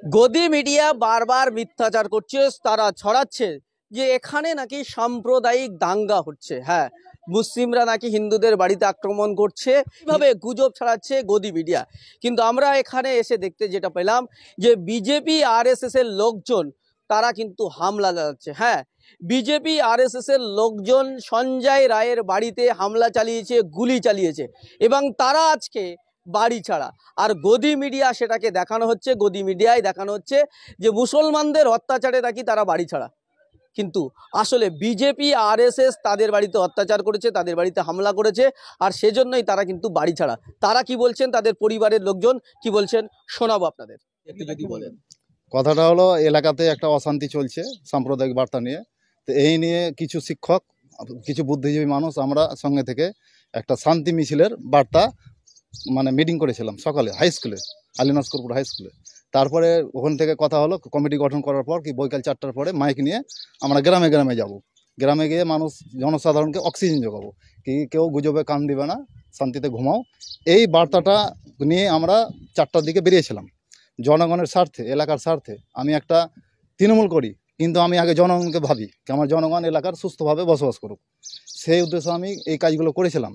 গদি মিডিয়া বারবার মিথ্যাচার করছে, তারা ছড়াচ্ছে যে এখানে নাকি সাম্প্রদায়িক দাঙ্গা হচ্ছে। হ্যাঁ, মুসলিমরা নাকি হিন্দুদের বাড়িতে আক্রমণ করছে, এইভাবে গুজব ছড়াচ্ছে গদি মিডিয়া। কিন্তু আমরা এখানে এসে দেখতে যেটা পেলাম যে বিজেপি আরএসএস এর লোকজন তারা কিন্তু হামলা চালাচ্ছে। হ্যাঁ, বিজেপি আরএসএস এর লোকজন সঞ্জয় রায়ের বাড়িতে হামলা চালিয়েছে, গুলি চালিয়েছে এবং তারা আজকে বাড়ি ছাড়া। আর গদি মিডিয়া সেটাকে দেখানো হচ্ছে, গদি মিডিয়ায় দেখানো হচ্ছে যে মুসলমানদের অত্যাচারে নাকি তারা বাড়ি ছাড়া। কিন্তু আসলে বিজেপি আরএসএস তাদের বাড়িতে অত্যাচার করেছে, তাদের বাড়িতে হামলা করেছে, আর সেজন্যই তারা কিন্তু বাড়ি ছাড়া। তারা কি বলছেন, তাদের পরিবারের লোকজন কি বলছেন, শোনাবো আপনাদের। একটু যদি বলেন। কথাটা হলো, এলাকাতে একটা অশান্তি চলছে সাম্প্রদায়িক বার্তা নিয়ে। তো এই নিয়ে কিছু শিক্ষক, কিছু বুদ্ধিজীবী মানুষ আমরা সঙ্গে থেকে একটা শান্তি মিছিলের বার্তা মিটিং করেছিলাম সকালে হাই স্কুলে, আলিনাস্করপুর হাই স্কুলে। তারপরে ওখান থেকে কথা হলো, কমিটি গঠন করার পর কি বৈকাল 4টার পরে মাইক নিয়ে আমরা গ্রামে গ্রামে যাব। গ্রামে গিয়ে জনসাধারণকে অক্সিজেন যোগাবো, কি কেউ গুজবে কান দিবে না, শান্তিতে ঘুমাও। এই বার্তাটা নিয়ে আমরা 4টার দিকে বেরিয়েছিলাম জনগণের স্বার্থে, এলাকার স্বার্থে। আমি একটা তৃণমূল করি, কিন্তু আমি আগে জনগণকে ভাবি কি আমার জনগণ এলাকার সুস্থভাবে বসবাস করুক। সেই উদ্দেশ্যে আমি এই কাজগুলো করেছিলাম।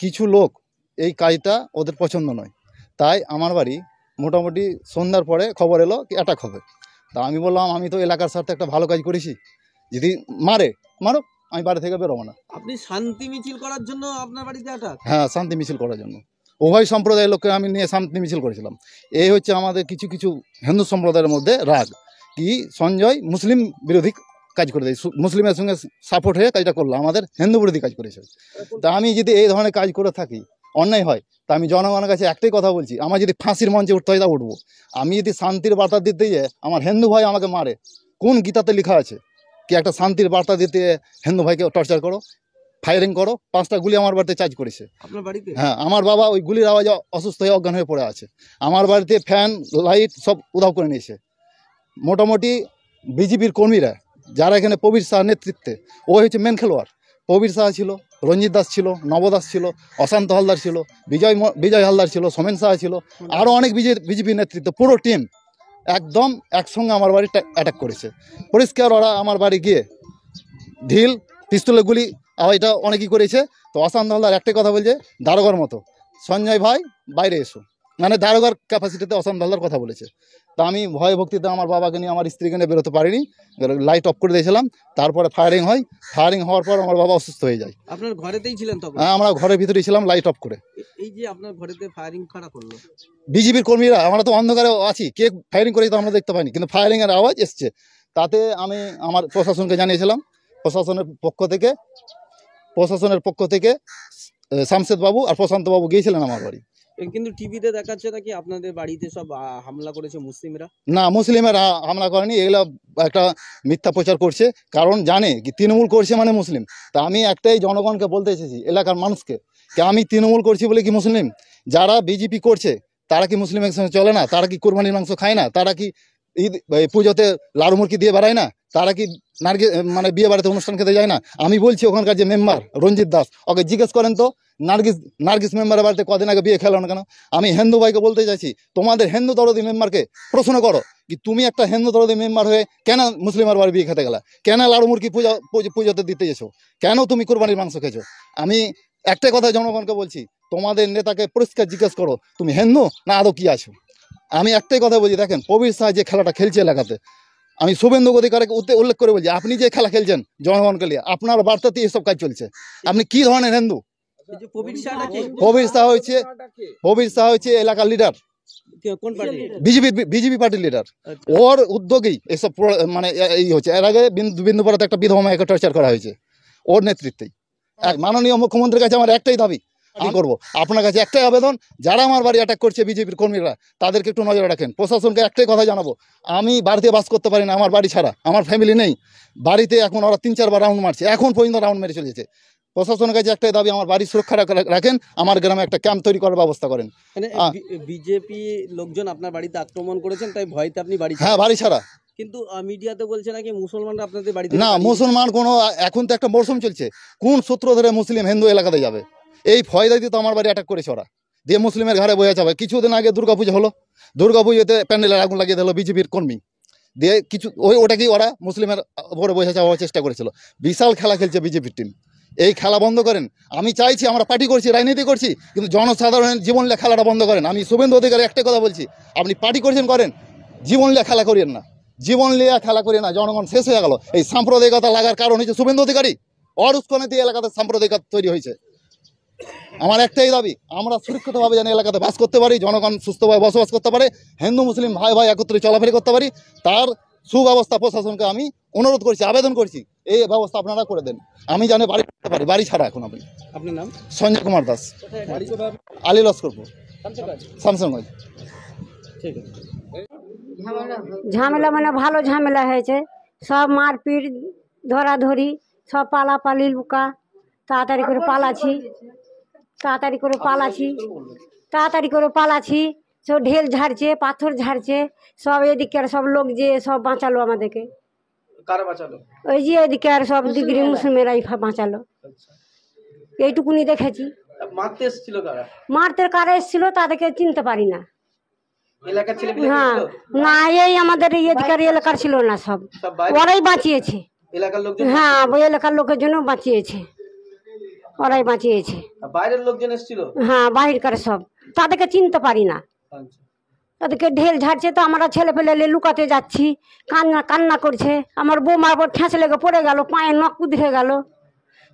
কিছু লোক এই কাজটা ওদের পছন্দ নয়, তাই আমার বাড়ি মোটামুটি সন্ধ্যার পরে খবর এলো কি অ্যাটাক হবে। তা আমি বললাম, আমি তো এলাকার স্বার্থে একটা ভালো কাজ করেছি, যদি মারুক, আমি বাড়ি থেকে বেরোবো না। আপনি শান্তি মিছিল করার জন্য আপনার বাড়িতে অ্যাটাক? হ্যাঁ, শান্তি মিছিল করার জন্য উভয় সম্প্রদায়ের লোককে আমি নিয়ে শান্তি মিছিল করেছিলাম। এই হচ্ছে আমাদের কিছু কিছু হিন্দু সম্প্রদায়ের মধ্যে রাগ, কি সঞ্জয় মুসলিম বিরোধী কাজ করে দেয়, মুসলিমের সঙ্গে সাপোর্ট হয়ে কাজটা করলো, আমাদের হিন্দু বিরোধী কাজ করেছে। তা আমি যদি এই ধরনের কাজ করে থাকি, অন্যায় হয়, তা আমি জনগণের কাছে একটাই কথা বলছি, আমার যদি ফাঁসির মঞ্চে উঠতে হয় তা উঠবো। আমি যদি শান্তির বার্তা দিতে গিয়ে আমার হিন্দু ভাই আমাকে মারে, কোন গীতাতে লেখা আছে কি একটা শান্তির বার্তা দিতে হিন্দু ভাইকে টর্চার করো, ফায়ারিং করো? 5টা গুলি আমার বাড়িতে চার্জ করেছে। আপনার বাড়িতে? হ্যাঁ, আমার বাবা ওই গুলির আওয়াজে অসুস্থ হয়ে অজ্ঞান হয়ে পড়ে আছে। আমার বাড়িতে ফ্যান লাইট সব উধাও করে নিয়েছে। মোটামুটি বিজেপির কর্মীরা যারা এখানে প্রবীর শাহ নেতৃত্বে, ও হচ্ছে মেন খেলোয়াড়। প্রবীর শাহ ছিল, রঞ্জিত দাস ছিল, নবদাস ছিল, অশান্ত হালদার ছিল, বিজয় হালদার ছিল, সোমেন শাহ ছিল, আরও অনেক বিজেপি নেতৃত্ব, পুরো টিম একদম একসঙ্গে আমার বাড়ি অ্যাটাক করেছে। পরিষ্কার ওরা আমার বাড়ি গিয়ে ঢিল পিস্তলের গুলি আওয়াজটা অনেকই করেছে। তো অশান্ত হালদার একটাই কথা বলছে, দারোগার মতো, সঞ্জয় ভাই বাইরে এসো, দারোগার ক্যাপাসিটিতে অশান্ত হালদার কথা বলেছে। তা আমি ভয় ভক্তিতে আমার বাবাকে নিয়ে, আমার স্ত্রীকে নিয়ে বেরোতে পারিনি, লাইট অফ করে দিয়েছিলাম। তারপরে ফায়ারিং হয়, ফায়ারিং হওয়ার পর আমার বাবা অসুস্থ হয়ে যায়। আপনার ঘরেতেই ছিলেন তখন? হ্যাঁ, আমরা ঘরের ভিতরে ছিলাম লাইট অফ করে। এই যে আপনার ঘরেতে ফায়ারিং কারা করলো? বিজেপির কর্মীরা। আমরা তো অন্ধকারে আছি, কে ফায়ারিং করেছে তো আমরা দেখতে পাইনি, কিন্তু ফায়ারিং এর আওয়াজ এসছে। তাতে আমি আমার প্রশাসনকে জানিয়েছিলাম। প্রশাসনের পক্ষ থেকে শামশেদ বাবু আর প্রশান্ত বাবু গিয়েছিলেন আমার বাড়ি। কিন্তু টিভিতে দেখাচ্ছে নাকি আপনাদের বাড়িতে সব হামলা করেছে মুসলিমরা। না, মুসলিমেরা হামলা করেনি, এগুলো একটা মিথ্যা প্রচার করছে। কারণ জানে কি তৃণমূল করছে মানে মুসলিম। তা আমি একটাই জনগণকে বলতে এসেছি, এলাকার মানুষকে, কি আমি তৃণমূল করছি বলে কি মুসলিম? যারা বিজেপি করছে তারা কি মুসলিমের সঙ্গে চলে না? তারা কি কোরবানির মাংস খায় না? তারা কি ঈদ পুজোতে লাড়ু মুরগি দিয়ে বেড়ায় না? তারা কি বিয়ে বাড়িতে অনুষ্ঠান খেতে যায় না? আমি বলছি ওখানকার যে মেম্বার রঞ্জিত দাস, ওকে জিজ্ঞেস করেন তো নার্গিস মেম্বারের বাড়িতে কদিন আগে বিয়ে খেলো না কেন? আমি হিন্দু ভাইকে বলতে চাইছি, তোমাদের হিন্দু দরদি মেম্বারকে প্রশ্ন করো, কি তুমি একটা হিন্দু দরদি মেম্বার হয়ে কেন মুসলিমের বাড়ি বিয়ে খেতে গেলা? কেন লাড়ু মুরগি পুজোতে দিতে গেছো? কেন তুমি কোরবানির মাংস খেয়েছো? আমি একটাই কথা জনগণকে বলছি, তোমাদের নেতাকে পরিষ্কার জিজ্ঞেস করো, তুমি হিন্দু না আদৌ কি আছো? আমি একটাই কথা বলছি, দেখেন প্রবীর শাহ যে খেলাটা খেলছে এলাকাতে, আমি শুভেন্দু অধিকারীকে উল্লেখ করে বলছি, আপনি যে খেলা খেলছেন জনগণকে নিয়ে, আপনার বার্তাতে এসব কাজ চলছে। আপনি কি ধরনের হিন্দু? প্রবীর শাহ হচ্ছে এলাকার লিডার, বিজেপি পার্টির লিডার। ওর উদ্যোগেই এসব এই হচ্ছে। এর আগে বিন্দুপাড়াতে একটা বিধবা মাকে টর্চার করা হয়েছে ওর নেতৃত্বেই। মাননীয় মুখ্যমন্ত্রীর কাছে আমার একটাই দাবি, আমি করবো আপনার কাছে একটাই আবেদন, যারা আমার বাড়ি অ্যাটাক করছে বিজেপির কর্মীরা, তাদেরকে একটু নজরে রাখেন। প্রশাসনকে একটাই কথা জানাবো, আমি বাড়িতে বাস করতে পারি না, আমার বাড়ি ছাড়া, আমার ফ্যামিলি নেই বাড়িতে। এখন ওরা 3-4 বার রাউন্ড মারছে, এখন পর্যন্ত রাউন্ড মেরে চলেছে। প্রশাসনের কাছে একটাই দাবি, আমার বাড়ির সুরক্ষা রাখেন, আমার গ্রামে একটা ক্যাম্প তৈরি করার ব্যবস্থা করেন। বিজেপি লোকজন আপনার বাড়িতে আক্রমণ করেছেন, তাই ভয়তে আপনি বাড়ি? হ্যাঁ, বাড়ি ছাড়া। কিন্তু মিডিয়াতে বলছে নাকি মুসলমানরা আপনাদের বাড়িতে? না, মুসলমান কোনো, এখন তো একটা মরশুম চলছে, কোন সূত্র ধরে মুসলিম হিন্দু এলাকাতে যাবে? এই ফয়দাতে তো আমার বাড়ি অ্যাটাক করেছে ওরা, দিয়ে মুসলিমের ঘরে বয়ে যাবে। কিছুদিন আগে দুর্গাপূজা হলো, দুর্গাপুজোতে প্যান্ডেলের আগুন লাগিয়ে দিল বিজেপির কর্মী দিয়ে। কিছু ওটাকেই ওরা মুসলিমের উপরে বসে যাওয়ার চেষ্টা করেছিল। বিশাল খেলা খেলছে বিজেপির টিম। এই খেলা বন্ধ করেন। আমি চাইছি, আমরা পার্টি করছি, রাজনীতি করছি, কিন্তু জনসাধারণের জীবন নিয়ে খেলাটা বন্ধ করেন। আমি শুভেন্দু অধিকারী একটা কথা বলছি, আপনি পার্টি করছেন করেন, জীবন নিয়ে খেলা করিয়েন না, জীবন নিয়ে খেলা করিয়ে না। জনগণ শেষ হয়ে গেল। এই সাম্প্রদায়িকতা লাগার কারণ হচ্ছে শুভেন্দু অধিকারী। ওর উস্কানিতে এলাকাতে সাম্প্রদায়িকতা তৈরি হয়েছে। আমার একটাই দাবি, আমরা সুরক্ষিতভাবে যেন এলাকাতে বাস করতে পারি, জনগণ সুস্থভাবে বসবাস করতে পারে, হিন্দু মুসলিম ভাই ভাই একত্রে চলাফেরা করতে পারি, তার সুব্যবস্থা প্রশাসনকে আমি অনুরোধ করছি, আবেদন করছি, এই ব্যবস্থা আপনারা করে দেন। আমি জানি বাড়ি করতে পারি, বাড়ি ছাড়া এখন। আপনি আপনার নাম? সঞ্জয় কুমার দাস, আলী লস্করপুর, শামসানগঞ্জ। ঠিক আছে। ঝামেলা মানে ভালো ঝামেলা হয়েছে, সব মারপিট ধরাধরি, সব পালাপালি লুকা, তাড়াতাড়ি করে পালাছি, তাড়াতাড়ি করে পালাছি, তাড়াতাড়ি করে পালাছি। সব ঢেল ঝাড়ছে, পাথর ঝাড়ছে, সব এদিকের সব লোক যে সব বাঁচালো আমাদেরকে। কারা বাঁচালো? ওই যে এদিকে আর সব ডিগ্রি মুসলিমেরাই বাঁচালো, এইটুকুনি দেখেছি। মারতে এসেছিল কারা? মারতে কারা এসেছিল তাদেরকে চিনতে পারি না। এলাকার ছেলে হ্যাঁ, না এই আমাদের এই এদিকার এলাকার ছিল না, সব ওরাই বাঁচিয়েছে। এলাকার লোকজন? হ্যাঁ, ওই এলাকার লোকের জন্য বাঁচিয়েছে, ওরাই বাঁচিয়েছে। বাইরের লোকজন এসেছিল? হ্যাঁ, বাহিরকার সব, তাদেরকে চিনতে পারি না। তাদেরকে ঢেল ঝাড়ছে, তো আমরা ছেলে ফেলে লুকাতে যাচ্ছি, কান্না কান্না করছে। আমার বৌমার উপর ঠেঁস লেগে পড়ে গেল, পায়ে নখ কুদরে গেল।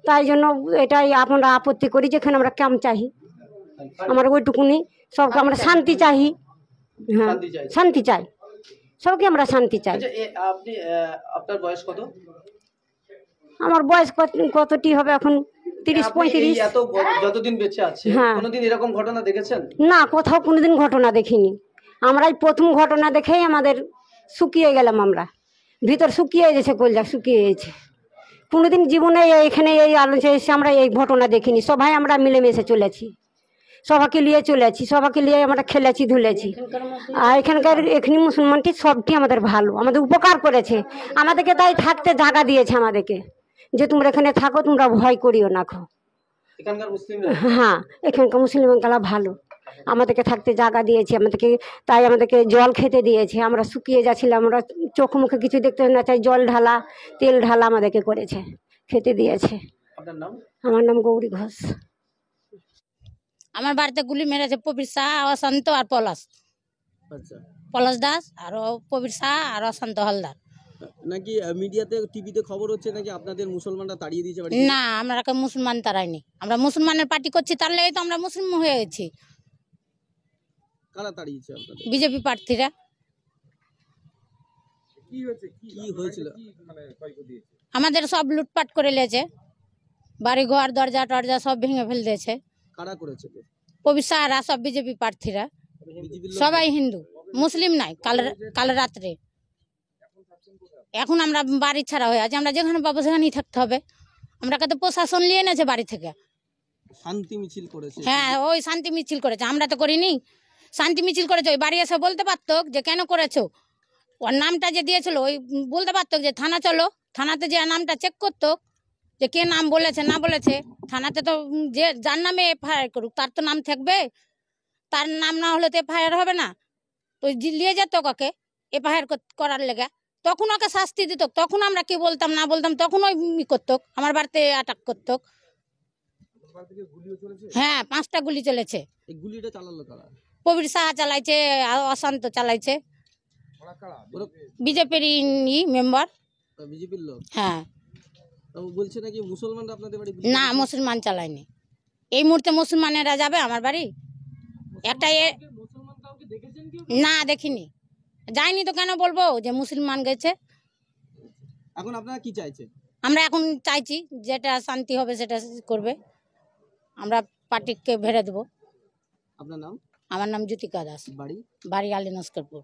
তাই জন্য এটাই আমরা আপত্তি করি, যেখানে আমরা ক্যাম্প চাই, আমার ওইটুকুনি সবকে আমরা শান্তি চাই। হ্যাঁ, শান্তি চাই, সবকে আমরা শান্তি চাই। আপনি আপনার বয়স কত? আমার বয়স কতটি হবে এখন, 30-35। যতদিন বেঁচে আছে কোনোদিন এরকম ঘটনা দেখেছেন? না, কোথাও কোনোদিন ঘটনা দেখিনি। আমরাই প্রথম ঘটনা দেখেই আমাদের শুকিয়ে গেলাম, আমরা ভিতর শুকিয়ে গেছে, কলজা শুকিয়ে গেছে। কোনোদিন জীবনে এখানে এই আলোচনা এসে আমরা এই ঘটনা দেখিনি। সবাই আমরা মিলেমিশে চলেছি, সবাইকে নিয়ে চলেছি, সবাইকে নিয়ে আমরা খেলেছি ধুলেছি। আর এখানকার এখানে মুসলমানটি সবটি আমাদের ভালো, আমাদের উপকার করেছে, আমাদেরকে তাই থাকতে জায়গা দিয়েছে আমাদেরকে, যে তোমরা এখানে থাকো, তোমরা ভয় করিও না। হ্যাঁ, এখানকার মুসলিমরা ভালো, আমাদেরকে থাকতে জায়গা দিয়েছে, আমাদেরকে তাই আমাদেরকে জল খেতে দিয়েছে। আমরা শুকিয়ে যাচ্ছিলাম, আমরা চোখ মুখে কিছু দেখতে না, তাই জল ঢালা, তেল ঢালা আমাদেরকে করেছে, খেতে দিয়েছে। আমার নাম গৌরী ঘোষ। আমার বাড়িতে গুলি মেরেছে প্রবীর শাহ, অশান্ত আর পলাশ। আচ্ছা, পলাশ দাস আর প্রবীর শাহ আর অশান্ত হালদার। নাকি মিডিয়াতে টিভিতে খবর হচ্ছে নাকি আপনাদের মুসলমানরা তাড়িয়ে দিয়েছে বাড়ি? না, আমরা মুসলমান তারাইনি, আমরা মুসলমানের পার্টি করছি, তার লেগে তো আমরা মুসলিম হয়ে গেছি। কারা তাড়িয়েছে আপনাদের? বিজেপি প্রার্থীরা। কি হয়েছিল? আমাদের সব লুটপাট করে লেছে, বাড়ি ঘর দরজা টরজা সব ভেঙে ফেল দিয়েছে। কারা করেছে? প্রবীর শাহরা, সব বিজেপি প্রার্থীরা, সবাই হিন্দু, মুসলিম নাই। কাল রাত্রে এখন আমরা বাড়ি ছাড়া হয়ে আছি, আমরা যেখানে পাবো সেখানেই থাকতে হবে। আমরা তো প্রশাসন নিয়ে এনেছে বাড়ি থেকে। শান্তি মিছিল করেছে? হ্যাঁ, ওই শান্তি মিছিল করেছে, আমরা তো করিনি। শান্তি মিছিল করেছে, ওই বাড়ি এসে বলতে পারতো যে কেন করেছো। ওর নামটা যে দিয়েছিল ওই বলতে পারতো যে থানা চলো, থানাতে যে নামটা চেক করতো যে কে নাম বলেছে না বলেছে। থানাতে তো যে যার নামে এফআইআর করুক তার তো নাম থাকবে, তার নাম না হলে তো এফআইআর হবে না। তো নিয়ে যেত ওকে এফআইআর করার লেগে, তখন ওকে শাস্তি দিত। তখন আমরা কি বলতাম না বলতাম, তখন ওই করতো, আমার বাড়িতে অ্যাটাক করতো। হ্যাঁ, 5টা গুলি চলেছে। এই গুলিটা চালালো কারা? প্রবীর শাহ চালাইছে, অশান্ত চালাইছে, বিজেপির মেম্বার, বিজেপির লোক। হ্যাঁ, বলছে নাকি মুসলমানরা আপনাদের বাড়ি? না, মুসলমান চালায়নি। এই মুহূর্তে মুসলমানেরা যাবে আমার বাড়ি? একটা না দেখিনি, যায়নি তো কেন বলবো যে মুসলমান গেছে। এখন আপনারা কি চাইছেন? আমরা এখন চাইছি যেটা শান্তি হবে সেটা করবে, আমরা পার্টিকে ভেড়ে দেবো। আপনার নাম? আমার নাম জ্যোতিকা দাস, বাড়ি আলী নস্করপুর।